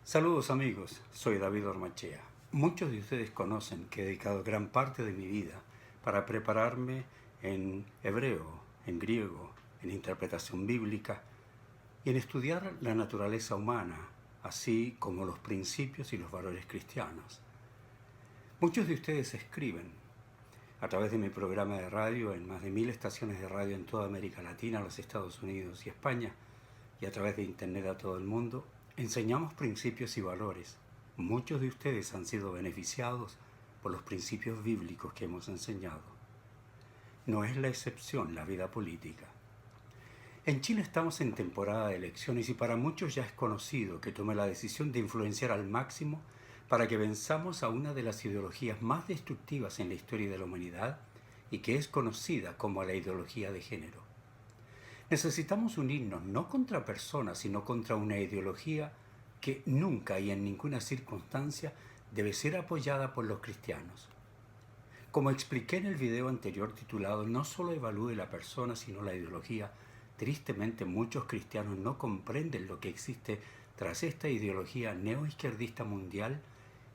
Saludos amigos, soy David Ormachea. Muchos de ustedes conocen que he dedicado gran parte de mi vida para prepararme en hebreo, en griego, en interpretación bíblica y en estudiar la naturaleza humana, así como los principios y los valores cristianos. Muchos de ustedes escriben a través de mi programa de radio en más de 1000 estaciones de radio en toda América Latina, los Estados Unidos y España, y a través de internet a todo el mundo. Enseñamos principios y valores. Muchos de ustedes han sido beneficiados por los principios bíblicos que hemos enseñado. No es la excepción la vida política. En Chile estamos en temporada de elecciones y para muchos ya es conocido que tomé la decisión de influenciar al máximo para que venzamos a una de las ideologías más destructivas en la historia de la humanidad y que es conocida como la ideología de género. Necesitamos unirnos no contra personas, sino contra una ideología que nunca y en ninguna circunstancia debe ser apoyada por los cristianos. Como expliqué en el video anterior titulado No solo evalúe la persona, sino la ideología, tristemente muchos cristianos no comprenden lo que existe tras esta ideología neoizquierdista mundial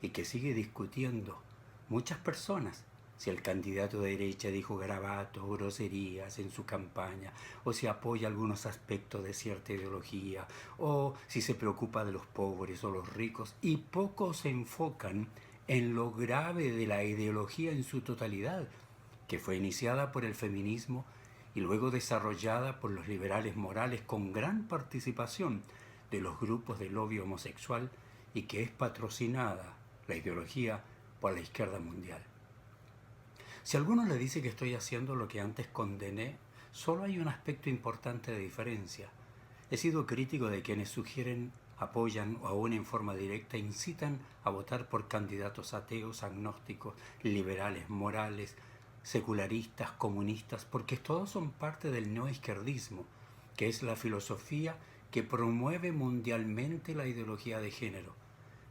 y que sigue discutiendo muchas personas. Si el candidato de derecha dijo garabatos, groserías en su campaña, o si apoya algunos aspectos de cierta ideología, o si se preocupa de los pobres o los ricos, y pocos se enfocan en lo grave de la ideología en su totalidad, que fue iniciada por el feminismo y luego desarrollada por los liberales morales con gran participación de los grupos de lobby homosexual y que es patrocinada, la ideología, por la izquierda mundial. Si alguno le dice que estoy haciendo lo que antes condené, solo hay un aspecto importante de diferencia. He sido crítico de quienes sugieren, apoyan o aún en forma directa incitan a votar por candidatos ateos, agnósticos, liberales, morales, secularistas, comunistas, porque todos son parte del neoizquierdismo, que es la filosofía que promueve mundialmente la ideología de género.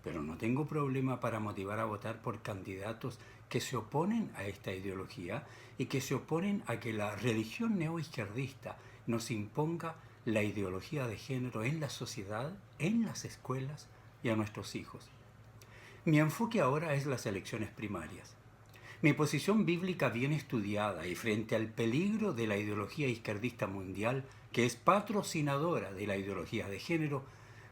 Pero no tengo problema para motivar a votar por candidatos que se oponen a esta ideología y que se oponen a que la religión neoizquierdista nos imponga la ideología de género en la sociedad, en las escuelas y a nuestros hijos. Mi enfoque ahora es las elecciones primarias. Mi posición bíblica bien estudiada y frente al peligro de la ideología izquierdista mundial, que es patrocinadora de la ideología de género,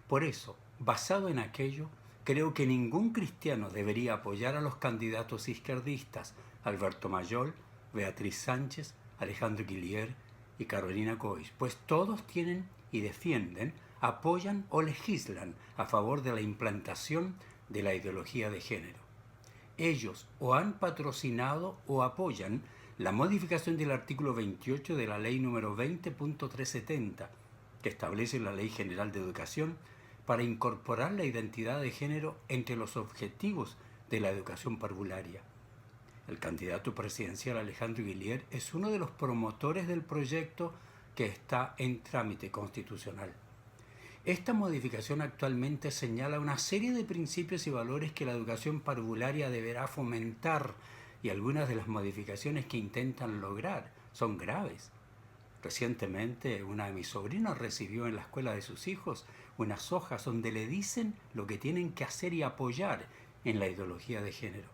por eso, basado en aquello, creo que ningún cristiano debería apoyar a los candidatos izquierdistas Alberto Mayol, Beatriz Sánchez, Alejandro Guillier y Carolina Goix, pues todos tienen y defienden, apoyan o legislan a favor de la implantación de la ideología de género. Ellos o han patrocinado o apoyan la modificación del artículo 28 de la ley número 20.370, que establece la Ley General de Educación, para incorporar la identidad de género entre los objetivos de la educación parvularia. El candidato presidencial Alejandro Guillier es uno de los promotores del proyecto que está en trámite constitucional. Esta modificación actualmente señala una serie de principios y valores que la educación parvularia deberá fomentar y algunas de las modificaciones que intentan lograr son graves. Recientemente, una de mis sobrinos recibió en la escuela de sus hijos unas hojas donde le dicen lo que tienen que hacer y apoyar en la ideología de género.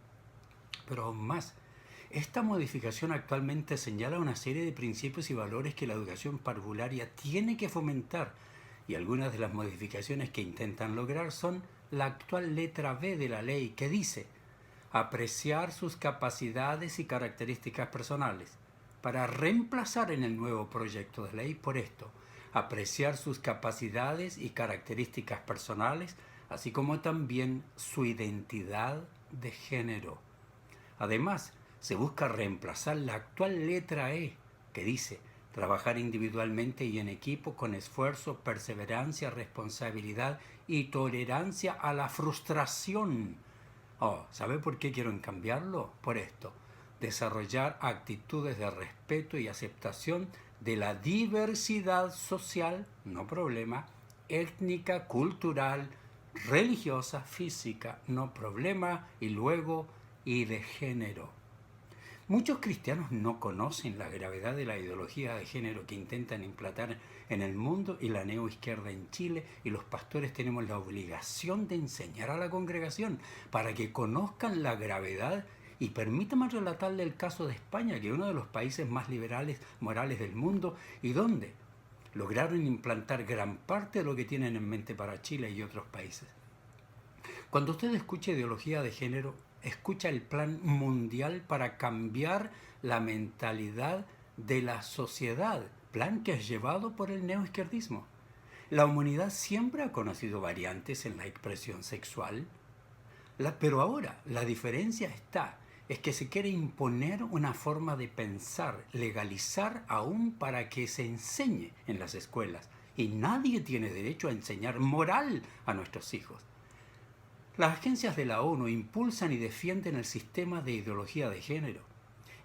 Pero aún más, esta modificación actualmente señala una serie de principios y valores que la educación parvularia tiene que fomentar y algunas de las modificaciones que intentan lograr son la actual letra B de la ley que dice apreciar sus capacidades y características personales, para reemplazar en el nuevo proyecto de ley por esto, apreciar sus capacidades y características personales, así como también su identidad de género. Además, se busca reemplazar la actual letra E, que dice trabajar individualmente y en equipo con esfuerzo, perseverancia, responsabilidad y tolerancia a la frustración. ¿Sabe por qué quiero cambiarlo? Por esto. Desarrollar actitudes de respeto y aceptación de la diversidad social, no problema, étnica, cultural, religiosa, física, no problema, y luego, y de género. Muchos cristianos no conocen la gravedad de la ideología de género que intentan implantar en el mundo y la neoizquierda en Chile, y los pastores tenemos la obligación de enseñar a la congregación para que conozcan la gravedad. Y permítame relatarle el caso de España, que es uno de los países más liberales morales del mundo, y donde lograron implantar gran parte de lo que tienen en mente para Chile y otros países. Cuando usted escucha ideología de género, escucha el plan mundial para cambiar la mentalidad de la sociedad, plan que es llevado por el neoizquierdismo. La humanidad siempre ha conocido variantes en la expresión sexual, pero ahora la diferencia es que se quiere imponer una forma de pensar, legalizar aún para que se enseñe en las escuelas. Y nadie tiene derecho a enseñar moral a nuestros hijos. Las agencias de la ONU impulsan y defienden el sistema de ideología de género.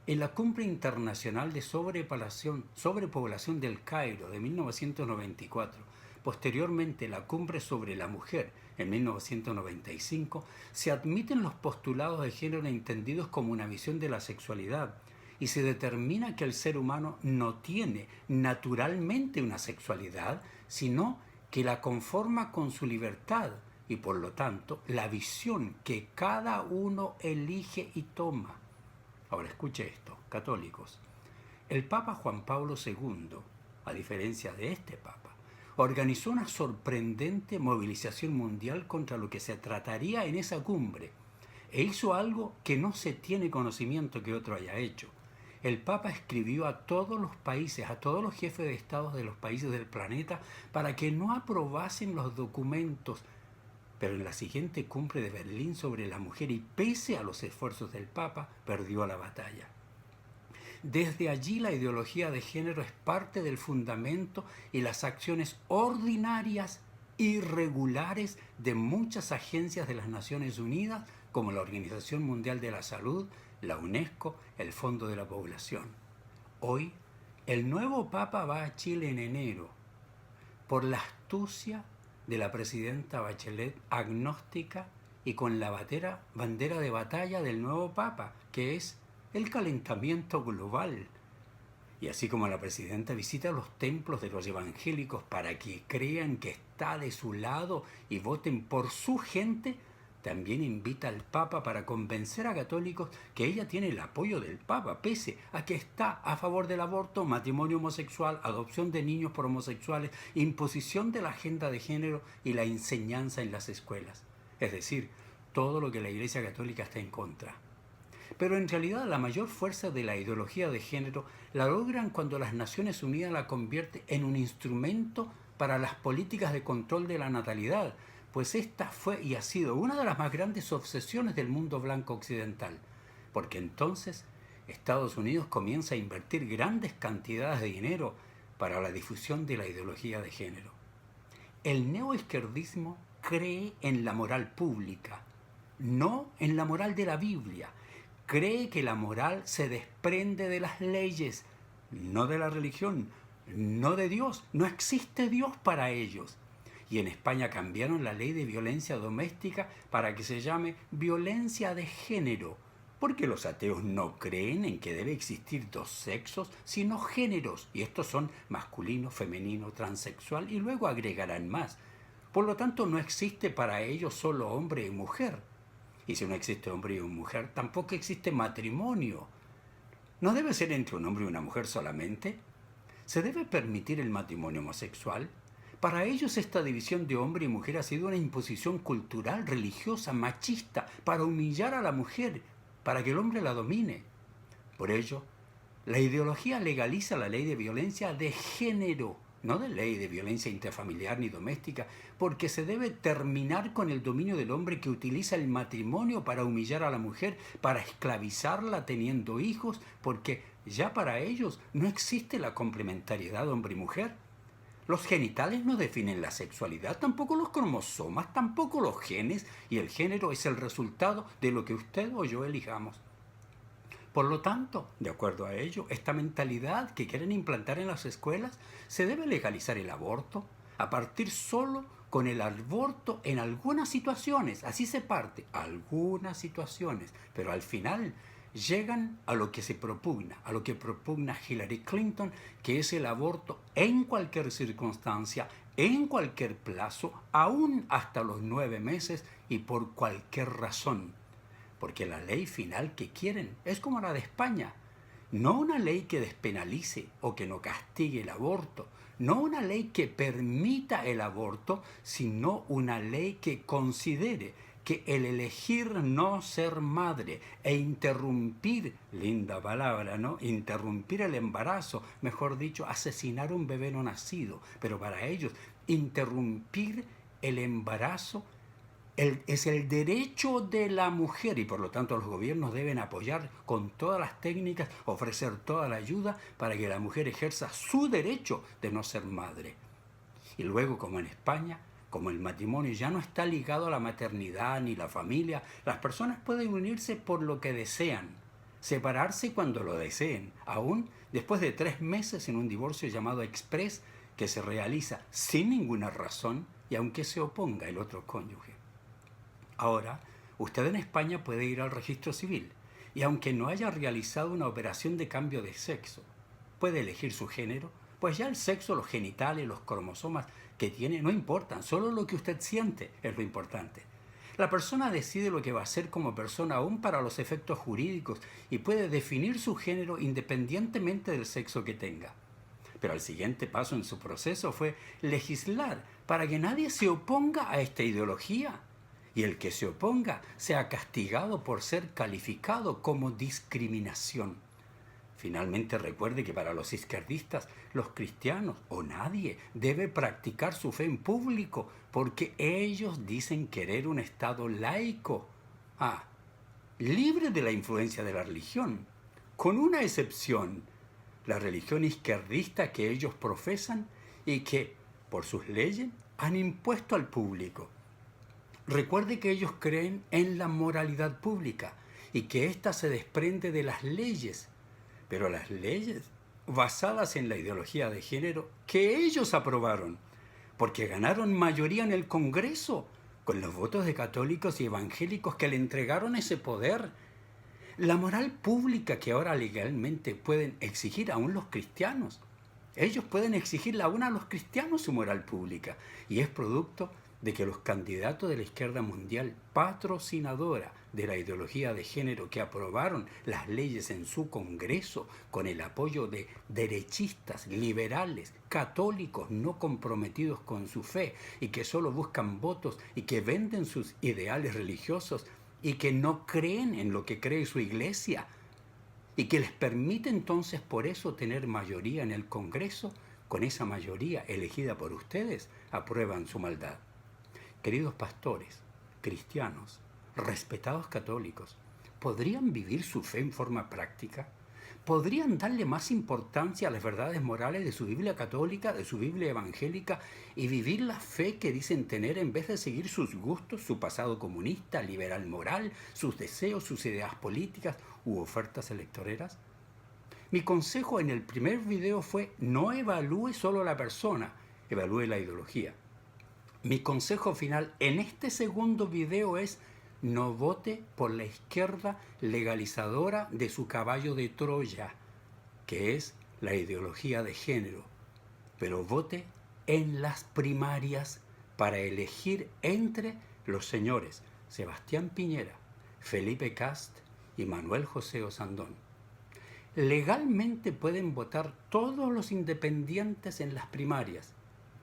En la Cumbre Internacional de Sobrepoblación del Cairo de 1994, posteriormente la Cumbre sobre la Mujer en 1995, se admiten los postulados de género entendidos como una visión de la sexualidad y se determina que el ser humano no tiene naturalmente una sexualidad, sino que la conforma con su libertad, y por lo tanto la visión que cada uno elige y toma. Ahora escuche esto, católicos. El Papa Juan Pablo II, a diferencia de este Papa, organizó una sorprendente movilización mundial contra lo que se trataría en esa cumbre, e hizo algo que no se tiene conocimiento que otro haya hecho. El Papa escribió a todos los países, a todos los jefes de estados de los países del planeta, para que no aprobasen los documentos. Pero en la siguiente cumbre de Berlín sobre la mujer, y pese a los esfuerzos del Papa, perdió la batalla. Desde allí la ideología de género es parte del fundamento y las acciones ordinarias y regulares de muchas agencias de las Naciones Unidas, como la Organización Mundial de la Salud, la UNESCO, el Fondo de la Población. Hoy, el nuevo Papa va a Chile en enero por la astucia de la presidenta Bachelet, agnóstica y con la bandera de batalla del nuevo Papa, que es el calentamiento global. Y así como la presidenta visita los templos de los evangélicos para que crean que está de su lado y voten por su gente, también invita al Papa para convencer a católicos que ella tiene el apoyo del Papa, pese a que está a favor del aborto, matrimonio homosexual, adopción de niños por homosexuales, imposición de la agenda de género y la enseñanza en las escuelas. Es decir, todo lo que la Iglesia Católica está en contra. Pero en realidad la mayor fuerza de la ideología de género la logran cuando las Naciones Unidas la convierte en un instrumento para las políticas de control de la natalidad, pues esta fue y ha sido una de las más grandes obsesiones del mundo blanco occidental, porque entonces Estados Unidos comienza a invertir grandes cantidades de dinero para la difusión de la ideología de género. El neoizquierdismo cree en la moral pública, no en la moral de la Biblia. Cree que la moral se desprende de las leyes, no de la religión, no de Dios. No existe Dios para ellos. Y en España cambiaron la ley de violencia doméstica para que se llame violencia de género, porque los ateos no creen en que debe existir dos sexos, sino géneros, y estos son masculino, femenino, transexual, y luego agregarán más. Por lo tanto, no existe para ellos solo hombre y mujer. Y si no existe hombre y mujer, tampoco existe matrimonio. ¿No debe ser entre un hombre y una mujer solamente? ¿Se debe permitir el matrimonio homosexual? Para ellos esta división de hombre y mujer ha sido una imposición cultural, religiosa, machista, para humillar a la mujer, para que el hombre la domine. Por ello, la ideología legaliza la ley de violencia de género, no de ley de violencia intrafamiliar ni doméstica, porque se debe terminar con el dominio del hombre que utiliza el matrimonio para humillar a la mujer, para esclavizarla teniendo hijos, porque ya para ellos no existe la complementariedad hombre y mujer. Los genitales no definen la sexualidad, tampoco los cromosomas, tampoco los genes, y el género es el resultado de lo que usted o yo elijamos. Por lo tanto, de acuerdo a ello, esta mentalidad que quieren implantar en las escuelas, se debe legalizar el aborto, a partir solo con el aborto en algunas situaciones, así se parte, algunas situaciones, pero al final llegan a lo que se propugna, a lo que propugna Hillary Clinton, que es el aborto en cualquier circunstancia, en cualquier plazo, aún hasta los 9 meses y por cualquier razón. Porque la ley final que quieren es como la de España. No una ley que despenalice o que no castigue el aborto, no una ley que permita el aborto, sino una ley que considere que el elegir no ser madre e interrumpir, linda palabra, ¿no? Interrumpir el embarazo, mejor dicho, asesinar un bebé no nacido, pero para ellos, interrumpir el embarazo es el derecho de la mujer y por lo tanto los gobiernos deben apoyar con todas las técnicas, ofrecer toda la ayuda para que la mujer ejerza su derecho de no ser madre. Y luego, como en España, como el matrimonio ya no está ligado a la maternidad ni la familia, las personas pueden unirse por lo que desean, separarse cuando lo deseen, aún después de 3 meses en un divorcio llamado express que se realiza sin ninguna razón y aunque se oponga el otro cónyuge. Ahora, usted en España puede ir al registro civil y aunque no haya realizado una operación de cambio de sexo, puede elegir su género, pues ya el sexo, los genitales, los cromosomas que tiene no importan, solo lo que usted siente es lo importante. La persona decide lo que va a hacer como persona aún para los efectos jurídicos y puede definir su género independientemente del sexo que tenga. Pero el siguiente paso en su proceso fue legislar para que nadie se oponga a esta ideología y el que se oponga sea castigado por ser calificado como discriminación. Finalmente recuerde que para los izquierdistas, los cristianos o nadie debe practicar su fe en público porque ellos dicen querer un Estado laico, libre de la influencia de la religión, con una excepción, la religión izquierdista que ellos profesan y que, por sus leyes, han impuesto al público. Recuerde que ellos creen en la moralidad pública y que ésta se desprende de las leyes, pero las leyes basadas en la ideología de género que ellos aprobaron, porque ganaron mayoría en el Congreso con los votos de católicos y evangélicos que le entregaron ese poder. La moral pública que ahora legalmente pueden exigir aún los cristianos, ellos pueden exigirle aún a los cristianos su moral pública y es producto de que los candidatos de la izquierda mundial, patrocinadora de la ideología de género que aprobaron las leyes en su Congreso con el apoyo de derechistas, liberales, católicos no comprometidos con su fe y que solo buscan votos y que venden sus ideales religiosos y que no creen en lo que cree su iglesia y que les permite entonces por eso tener mayoría en el Congreso, con esa mayoría elegida por ustedes, aprueban su maldad. Queridos pastores, cristianos, respetados católicos, ¿podrían vivir su fe en forma práctica? ¿Podrían darle más importancia a las verdades morales de su Biblia católica, de su Biblia evangélica y vivir la fe que dicen tener en vez de seguir sus gustos, su pasado comunista, liberal moral, sus deseos, sus ideas políticas u ofertas electoreras? Mi consejo en el primer video fue no evalúe solo la persona, evalúe la ideología. Mi consejo final en este segundo video es no vote por la izquierda legalizadora de su caballo de Troya, que es la ideología de género, pero vote en las primarias para elegir entre los señores Sebastián Piñera, Felipe Kast y Manuel José Osandón. Legalmente pueden votar todos los independientes en las primarias,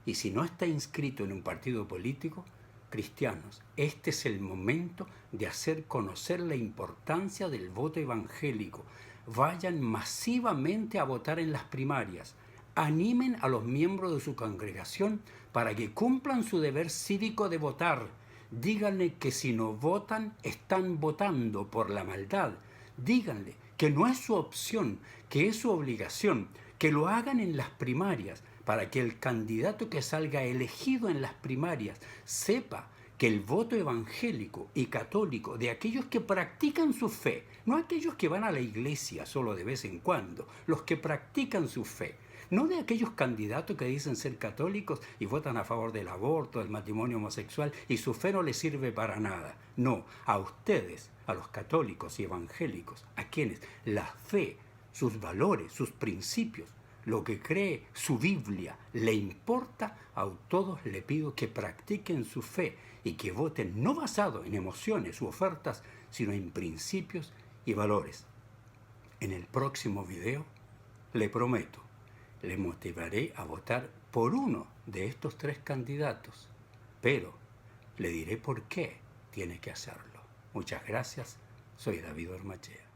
y si no está inscrito en un partido político, cristianos, este es el momento de hacer conocer la importancia del voto evangélico. Vayan masivamente a votar en las primarias. Animen a los miembros de su congregación para que cumplan su deber cívico de votar. Díganle que si no votan, están votando por la maldad. Díganle que no es su opción, que es su obligación, que lo hagan en las primarias, para que el candidato que salga elegido en las primarias sepa que el voto evangélico y católico de aquellos que practican su fe, no aquellos que van a la iglesia solo de vez en cuando, los que practican su fe, no de aquellos candidatos que dicen ser católicos y votan a favor del aborto, del matrimonio homosexual, y su fe no les sirve para nada. No, a ustedes, a los católicos y evangélicos, a quienes la fe, sus valores, sus principios, lo que cree su Biblia le importa, a todos le pido que practiquen su fe y que voten no basado en emociones u ofertas, sino en principios y valores. En el próximo video, le prometo, le motivaré a votar por uno de estos 3 candidatos, pero le diré por qué tiene que hacerlo. Muchas gracias, soy David Ormachea.